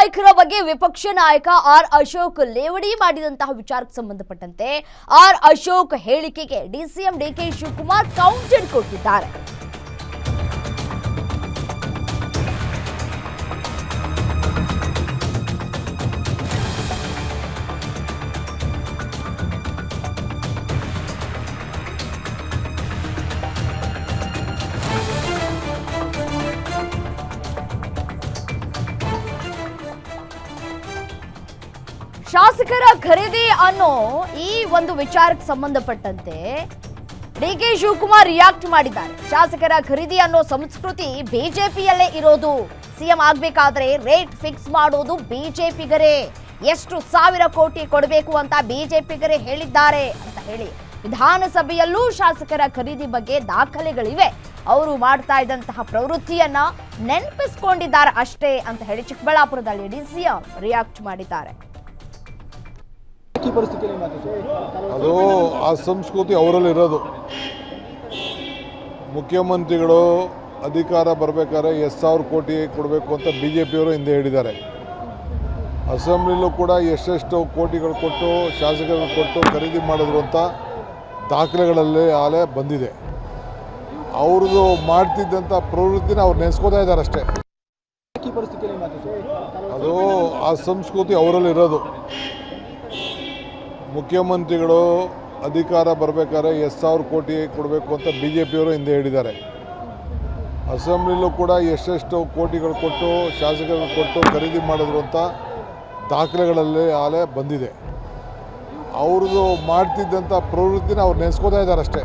ನಾಯಕರ ಬಗ್ಗೆ ವಿಪಕ್ಷ ನಾಯಕ ಆರ್ ಅಶೋಕ್ ಲೇವಡಿ ಮಾಡಿದಂತಹ ವಿಚಾರಕ್ಕೆ ಸಂಬಂಧಪಟ್ಟಂತೆ ಆರ್ ಅಶೋಕ್ ಹೇಳಿಕೆಗೆ ಡಿಸಿಎಂ ಡಿಕೆ ಶಿವಕುಮಾರ್ ಕೌಂಟರ್ ಕೊಟ್ಟಿದ್ದಾರೆ. ಶಾಸಕರ ಖರೀದಿ ಅನ್ನೋ ಈ ಒಂದು ವಿಚಾರಕ್ಕೆ ಸಂಬಂಧಪಟ್ಟಂತೆ ಡಿಕೆ ಶಿವಕುಮಾರ್ ರಿಯಾಕ್ಟ್ ಮಾಡಿದ್ದಾರೆ. ಶಾಸಕರ ಖರೀದಿ ಅನ್ನೋ ಸಂಸ್ಕೃತಿ ಬಿಜೆಪಿಯಲ್ಲೇ ಇರೋದು. ಸಿಎಂ ಆಗ್ಬೇಕಾದ್ರೆ ರೇಟ್ ಫಿಕ್ಸ್ ಮಾಡೋದು ಬಿಜೆಪಿಗರೇ. ಎಷ್ಟು ಸಾವಿರ ಕೋಟಿ ಕೊಡಬೇಕು ಅಂತ ಬಿಜೆಪಿಗರೇ ಹೇಳಿದ್ದಾರೆ ಅಂತ ಹೇಳಿ ವಿಧಾನಸಭೆಯಲ್ಲೂ ಶಾಸಕರ ಖರೀದಿ ಬಗ್ಗೆ ದಾಖಲೆಗಳಿವೆ. ಅವರು ಮಾಡ್ತಾ ಇದ್ದಂತಹ ಪ್ರವೃತ್ತಿಯನ್ನ ನೆನಪಿಸಿಕೊಂಡಿದ್ದಾರೆ ಅಷ್ಟೇ ಅಂತ ಹೇಳಿ ಚಿಕ್ಕಬಳ್ಳಾಪುರದಲ್ಲಿ ಡಿಸಿಎಂ ರಿಯಾಕ್ಟ್ ಮಾಡಿದ್ದಾರೆ. ಅದು ಆ ಸಂಸ್ಕೃತಿ ಅವರಲ್ಲಿರೋದು. ಮುಖ್ಯಮಂತ್ರಿಗಳು ಅಧಿಕಾರ ಬರಬೇಕಾದ್ರೆ 10,000 ಕೋಟಿ ಕೊಡಬೇಕು ಅಂತ ಬಿಜೆಪಿಯವರು ಹಿಂದೆ ಹೇಳಿದ್ದಾರೆ. ಅಸೆಂಬ್ಲಿಲೂ ಕೂಡ ಎಷ್ಟೆಷ್ಟು ಕೋಟಿಗಳು ಕೊಟ್ಟು ಶಾಸಕರು ಕೊಟ್ಟು ಖರೀದಿ ಮಾಡಿದ್ರು ಅಂತ ದಾಖಲೆಗಳಲ್ಲಿ ಆಲೆ ಬಂದಿದೆ. ಅವ್ರದ್ದು ಮಾಡ್ತಿದ್ದಂಥ ಪ್ರವೃತ್ತಿನ ಅವ್ರು ನೆನೆಸ್ಕೋತಾ ಇದ್ದಾರೆ ಅಷ್ಟೇ. ಅದು ಆ ಸಂಸ್ಕೃತಿ ಅವರಲ್ಲಿರೋದು. ಮುಖ್ಯಮಂತ್ರಿಗಳು ಅಧಿಕಾರ ಬರಬೇಕಾದ್ರೆ 10,000 ಕೋಟಿ ಕೊಡಬೇಕು ಅಂತ ಬಿಜೆಪಿಯವರು ಹಿಂದೆ ಹೇಳಿದ್ದಾರೆ. ಅಸೆಂಬ್ಲಿಲೂ ಕೂಡ ಎಷ್ಟೆಷ್ಟು ಕೋಟಿಗಳು ಕೊಟ್ಟು ಶಾಸಕರು ಕೊಟ್ಟು ಖರೀದಿ ಮಾಡಿದ್ರು ಅಂತ ದಾಖಲೆಗಳಲ್ಲಿ ಆಲೆ ಬಂದಿದೆ. ಅವ್ರದ್ದು ಮಾಡ್ತಿದ್ದಂಥ ಪ್ರವೃತ್ತಿನ ಅವ್ರು ನೆನೆಸ್ಕೋತಾ ಇದ್ದಾರೆ ಅಷ್ಟೇ.